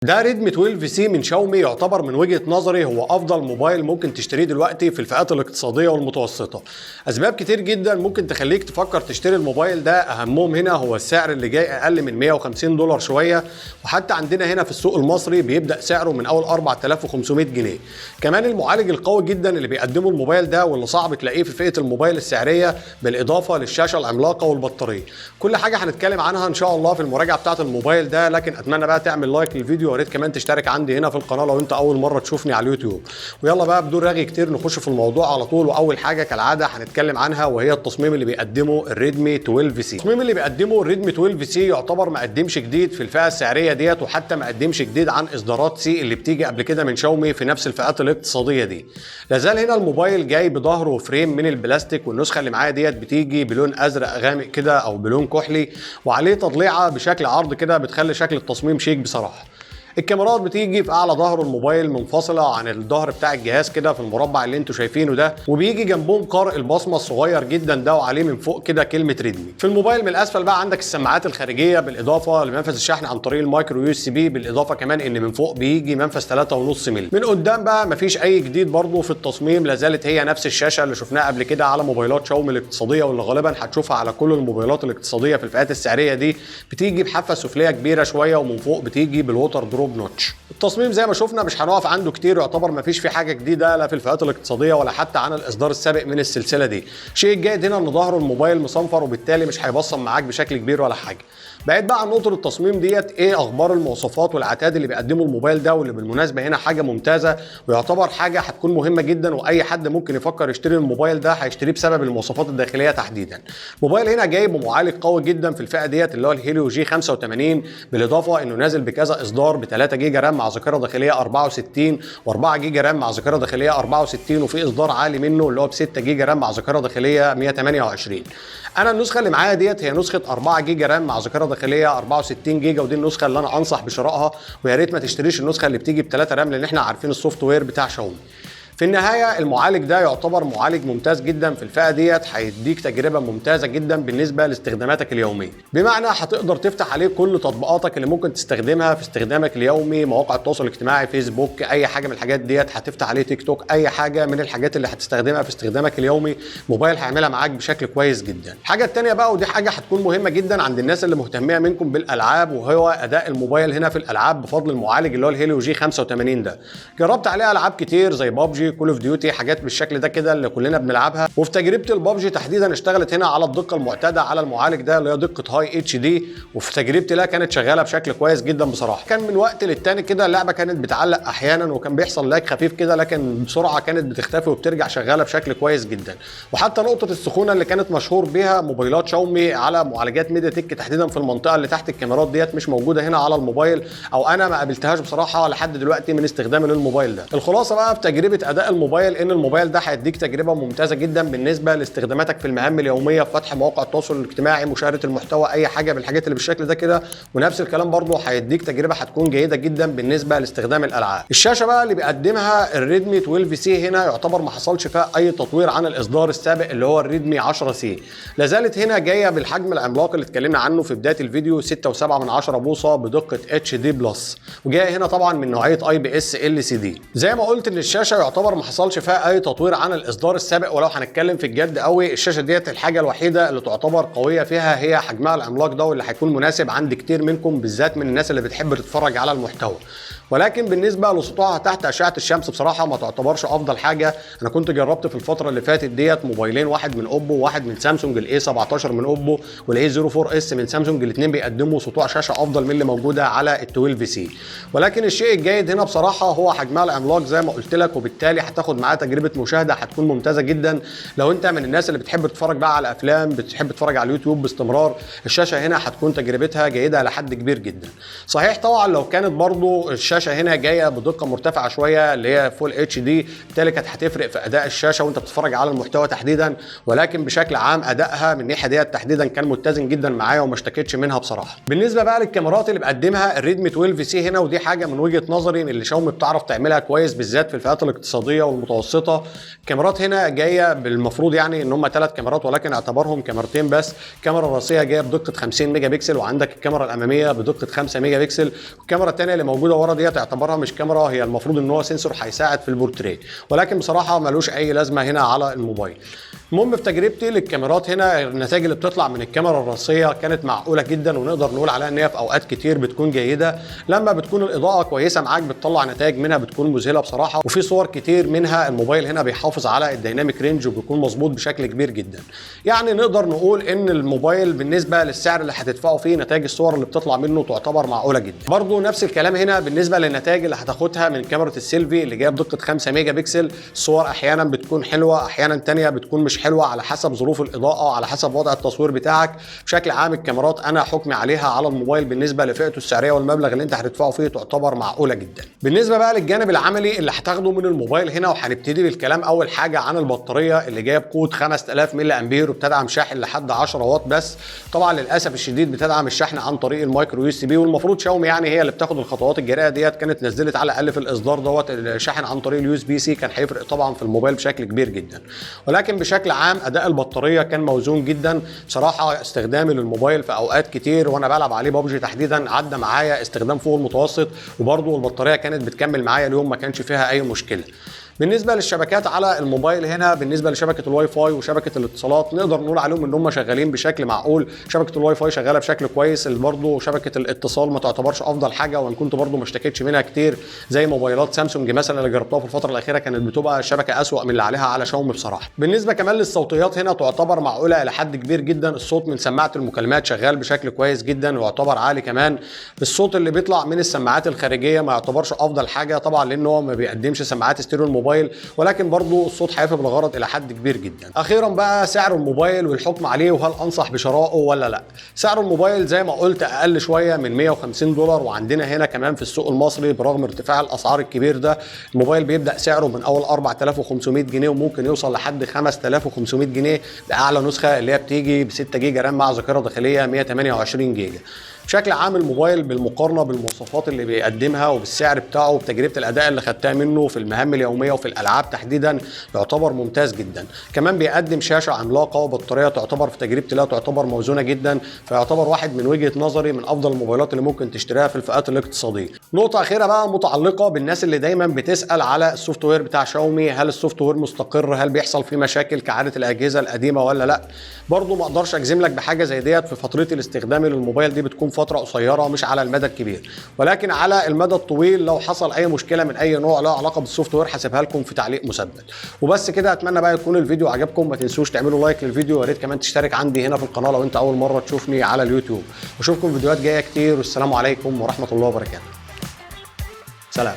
ده ريدمي 12 سي من شاومي، يعتبر من وجهة نظري هو افضل موبايل ممكن تشتريه دلوقتي في الفئات الاقتصادية والمتوسطة. اسباب كتير جدا ممكن تخليك تفكر تشتري الموبايل ده، اهمهم هنا هو السعر اللي جاي اقل من 150 دولار شوية، وحتى عندنا هنا في السوق المصري بيبدأ سعره من اول 4500 جنيه. كمان المعالج القوي جدا اللي بيقدمه الموبايل ده واللي صعب تلاقيه في فئة الموبايل السعرية، بالاضافة للشاشة العملاقة والبطارية. كل حاجة هنتكلم عنها ان شاء الله في المراجعة بتاعة الموبايل ده، لكن اتمنى بقى تعمل لايك للفيديو، ويا ريت كمان تشترك عندي هنا في القناه لو انت اول مره تشوفني على اليوتيوب. ويلا بقى بدون رغي كتير نخش في الموضوع على طول. واول حاجه كالعاده هنتكلم عنها وهي التصميم اللي بيقدمه الريدمي 12 سي. التصميم اللي بيقدمه الريدمي 12 سي يعتبر ما قدمش جديد في الفئه السعريه ديت، وحتى ما قدمش جديد عن اصدارات سي اللي بتيجي قبل كده من شاومي في نفس الفئات الاقتصاديه دي. لازال هنا الموبايل جاي بظهر وفريم من البلاستيك، والنسخه اللي معايا ديت بتيجي بلون ازرق غامق كده او بلون كحلي، وعليه تضليعه بشكل عرض كده بتخلي شكل التصميم شيك بصراحه. الكاميرات بتيجي في اعلى ظهر الموبايل منفصله عن الظهر بتاع الجهاز كده في المربع اللي انتوا شايفينه ده، وبيجي جنبهم قارئ البصمه الصغير جدا ده، وعليه من فوق كده كلمه ريدمي. في الموبايل من الاسفل بقى عندك السماعات الخارجيه، بالاضافه لمنفذ الشحن عن طريق المايكرو يو اس بي، بالاضافه كمان ان من فوق بيجي منفذ 3.5 مللي. من قدام بقى مفيش اي جديد برضه في التصميم، لازالت هي نفس الشاشه اللي شفناها قبل كده على موبايلات شاومي الاقتصاديه، واللي غالبا هتشوفها على كل الموبايلات الاقتصاديه في الفئات السعريه دي. بتيجي بحافه سفليه كبيره شويه، ومن فوق بتيجي بالووتر دروب نوتش. التصميم زي ما شفنا مش هنقف عنده كتير، يعتبر مفيش فيه حاجه جديده لا في الفئات الاقتصاديه ولا حتى عن الاصدار السابق من السلسله دي. شيء الجيد هنا ان ظهره الموبايل مصنفر، وبالتالي مش هيبصم معاك بشكل كبير ولا حاجه. بعيد بقى عن نقطه التصميم ديت، ايه اخبار المواصفات والعتاد اللي بيقدمه الموبايل ده، واللي بالمناسبه هنا حاجه ممتازه، ويعتبر حاجه هتكون مهمه جدا، واي حد ممكن يفكر يشتري الموبايل ده هيشتريه بسبب المواصفات الداخليه تحديدا. الموبايل هنا جاي بمعالج قوي جدا في الفئه ديت اللي هو الهيليو جي 85، بالاضافه انه نازل بكذا اصدار ب 3 جيجا رام مع ذاكره داخليه 64، و4 جيجا رام مع ذاكره داخليه 64، وفي اصدار عالي منه اللي هو ب 6 جيجا رام مع ذاكره داخليه 128. انا النسخه اللي معايا ديت هي نسخه 4 جيجا رام مع ذاكره داخليه 64 جيجا، ودي النسخه اللي انا انصح بشرائها، ويا ريت ما تشتريش النسخه اللي بتيجي ب 3 رام، لان احنا عارفين السوفت وير بتاع شاومي. في النهايه المعالج ده يعتبر معالج ممتاز جدا في الفئه ديت، هيديك تجربه ممتازه جدا بالنسبه لاستخداماتك اليوميه، بمعنى هتقدر تفتح عليه كل تطبيقاتك اللي ممكن تستخدمها في استخدامك اليومي، مواقع التواصل الاجتماعي، فيسبوك، اي حاجه من الحاجات ديت هتفتح عليه، تيك توك، اي حاجه من الحاجات اللي هتستخدمها في استخدامك اليومي الموبايل هيعملها معاك بشكل كويس جدا. الحاجه الثانيه بقى، ودي حاجه هتكون مهمه جدا عند الناس اللي مهتميه منكم بالالعاب، وهو اداء الموبايل هنا في الالعاب بفضل المعالج اللي هو الهيليو جي 85 ده. جربت عليه العاب كتير زي بابجي، كول اوف ديوتي، حاجات بالشكل ده كده اللي كلنا بنلعبها، وفي تجربه البابجي تحديدا اشتغلت هنا على الدقه المعتاده على المعالج ده اللي هي دقه هاي اتش دي، وفي تجربتي لها كانت شغاله بشكل كويس جدا بصراحه. كان من وقت للتاني كده اللعبه كانت بتعلق احيانا، وكان بيحصل لاج خفيف كده، لكن بسرعه كانت بتختفي وبترجع شغاله بشكل كويس جدا. وحتى نقطه السخونه اللي كانت مشهور بها موبايلات شاومي على معالجات ميديا تك تحديدا في المنطقه اللي تحت الكاميرات ديت مش موجوده هنا على الموبايل، او انا ما قابلتهاش بصراحه لحد دلوقتي من استخدامي للموبايل ده. الخلاصه بقى في تجربه اداء الموبايل ان الموبايل ده هيديك تجربه ممتازه جدا بالنسبه لاستخداماتك في المهام اليوميه، في فتح مواقع التواصل الاجتماعي، مشاهده المحتوى، اي حاجه من الحاجات اللي بالشكل ده كده. ونفس الكلام برضه هيديك تجربه هتكون جيده جدا بالنسبه لاستخدام الالعاب. الشاشه بقى اللي بيقدمها الريدمي 12 سي هنا يعتبر ما حصلش فيها اي تطوير عن الاصدار السابق اللي هو الريدمي 10 سي. لازالت هنا جايه بالحجم العملاق اللي اتكلمنا عنه في بدايه الفيديو، 6.7 بوصه بدقه اتش دي بلس، وجايه هنا طبعا من نوعيه اي بي اس ال سي دي. زي ما قلت ان الشاشه يعتبر ما حصلش فيها اي تطوير عن الاصدار السابق، ولو هنتكلم في الجد قوي الشاشه ديت الحاجه الوحيده اللي تعتبر قويه فيها هي حجمها العملاق ده، واللي هيكون مناسب عند كتير منكم بالذات من الناس اللي بتحب تتفرج على المحتوى. ولكن بالنسبه لسطوعها تحت اشعه الشمس بصراحه ما تعتبرش افضل حاجه. انا كنت جربت في الفتره اللي فاتت ديت موبايلين، واحد من اوبو وواحد من سامسونج، الاي 17 من اوبو والاي 04 اس من سامسونج، الاثنين بيقدموا سطوع شاشه افضل من اللي موجوده على ال 12 سي. ولكن الشيء الجيد هنا بصراحه هو حجمها العملاق زي ما قلت لك، وبالتالي هتاخد معاه تجربه مشاهده هتكون ممتازه جدا لو انت من الناس اللي بتحب تتفرج بقى على افلام، بتحب تتفرج على اليوتيوب باستمرار. الشاشه هنا هتكون تجربتها جيده لحد كبير جدا. صحيح طبعا لو كانت برضو الشاشه الشاشه هنا جايه بدقه مرتفعه شويه اللي هي فول اتش دي، بالتالي كانت هتفرق في اداء الشاشه وانت بتتفرج على المحتوى تحديدا، ولكن بشكل عام ادائها من الناحيه ديت تحديدا كان متزن جدا معايا وما اشتكيتش منها بصراحه. بالنسبه بقى للكاميرات اللي بقدمها الريدمي 12 سي هنا، ودي حاجه من وجهه نظري اللي شاومي بتعرف تعملها كويس بالذات في الفئات الاقتصاديه والمتوسطه. الكاميرات هنا جايه بالمفروض يعني ان هم 3 كاميرات ولكن اعتبرهم كاميرتين بس. الكاميرا الرئيسيه جايه بدقه 50 ميجا بكسل، وعندك الكاميرا الاماميه بدقه 5 ميجا بكسل، والكاميرا الثانيه اللي موجوده ورا ديت اعتبرها مش كاميرا، هي المفروض ان هو سنسور هيساعد في البورتريه، ولكن بصراحه ملوش اي لازمه هنا على الموبايل. المهم في تجربتي للكاميرات هنا النتائج اللي بتطلع من الكاميرا الرئيسيه كانت معقوله جدا، ونقدر نقول عليها ان هي في اوقات كتير بتكون جيده. لما بتكون الاضاءه كويسه معاك بتطلع نتائج منها بتكون مذهله بصراحه، وفي صور كتير منها الموبايل هنا بيحافظ على الديناميك رينج وبيكون مظبوط بشكل كبير جدا. يعني نقدر نقول ان الموبايل بالنسبه للسعر اللي هتدفعه فيه نتائج الصور اللي بتطلع منه تعتبر معقوله جدا. برضو نفس الكلام هنا بالنسبه للنتائج اللي هتاخدها من كاميرا السيلفي اللي جايه بدقه 5 ميجا بكسل. الصور احيانا بتكون حلوه احيانا تانية بتكون مش حلوه على حسب ظروف الاضاءه على حسب وضع التصوير بتاعك. بشكل عام الكاميرات انا حكمي عليها على الموبايل بالنسبه لفئته السعريه والمبلغ اللي انت هتدفعه فيه تعتبر معقوله جدا. بالنسبه بقى للجانب العملي اللي هتاخده من الموبايل هنا، وهنبتدي بالكلام اول حاجه عن البطاريه اللي جايه بقوه 5000 ملي امبير وبتدعم شاحن لحد 10 واط بس. طبعا للاسف الشديد بتدعم الشحن عن طريق المايكرو يو اس بي، والمفروض شاومي يعني هي اللي بتاخد الخطوات الجريئه ديت، كانت نزلت على الاقل في الاصدار دوت الشاحن عن طريق اليو اس بي سي، كان هيفرق طبعا في الموبايل بشكل كبير جدا. ولكن بشكل عام اداء البطاريه كان موزون جدا بصراحه. استخدامي للموبايل في اوقات كتير وانا بلعب عليه ببجي تحديدا عدى معايا استخدام فوق المتوسط، وبرده البطاريه كانت بتكمل معايا اليوم ما كانش فيها اي مشكله. بالنسبه للشبكات على الموبايل هنا، بالنسبه لشبكه الواي فاي وشبكه الاتصالات نقدر نقول عليهم ان هم شغالين بشكل معقول. شبكه الواي فاي شغاله بشكل كويس، برضه شبكه الاتصال ما تعتبرش افضل حاجه، وان كنت برضه ما اشتكيتش منها كتير زي موبايلات سامسونج مثلا اللي جربتها في الفتره الاخيره كانت بتبقى الشبكه اسوأ من اللي عليها على شاومي بصراحه. بالنسبه كمان للصوتيات هنا تعتبر معقوله الى حد كبير جدا. الصوت من سماعه المكالمات شغال بشكل كويس جدا ويعتبر عالي كمان. الصوت اللي بيطلع من السماعات الخارجيه ما يعتبرش افضل حاجه طبعا لان هو ما بيقدمش سماعات ستيريو الموبايل، ولكن برضو الصوت هيفي بالغرض الى حد كبير جدا. اخيرا بقى سعر الموبايل والحكم عليه وهل انصح بشرائه ولا لا. سعر الموبايل زي ما قلت اقل شويه من 150 دولار، وعندنا هنا كمان في السوق المصري برغم ارتفاع الاسعار الكبير ده الموبايل بيبدا سعره من اول 4500 جنيه وممكن يوصل لحد 5500 جنيه باعلى نسخه اللي هي بتيجي ب 6 جيجا رام مع ذاكره داخليه 128 جيجا. بشكل عام الموبايل بالمقارنه بالمواصفات اللي بيقدمها وبالسعر بتاعه وبتجربه الاداء اللي خدتها منه في المهام اليوميه وفي الالعاب تحديدا يعتبر ممتاز جدا. كمان بيقدم شاشه عملاقه وبطاريه تعتبر في تجربتي لا تعتبر موزونه جدا، فيعتبر واحد من وجهه نظري من افضل الموبايلات اللي ممكن تشتريها في الفئات الاقتصاديه. نقطه اخيره بقى متعلقه بالناس اللي دايما بتسال على السوفت وير بتاع شاومي، هل السوفت وير مستقر؟ هل بيحصل فيه مشاكل كعاده الاجهزه القديمه ولا لا؟ برضه ما اقدرش اجزم لك بحاجه زي ديت. في فترتي الاستخدامي للموبايل دي بتكون فتره قصيره مش على المدى الكبير، ولكن على المدى الطويل لو حصل اي مشكله من اي نوع له علاقه بالسوفت وير هسيبها لكم في تعليق مسدد. وبس كده، اتمنى بقى يكون الفيديو عجبكم. ما تنسوش تعملوا لايك للفيديو، ويا ريت كمان تشترك عندي هنا في القناه لو انت اول مره تشوفني على اليوتيوب. واشوفكم فيديوهات جايه كتير، والسلام عليكم ورحمه الله وبركاته. سلام.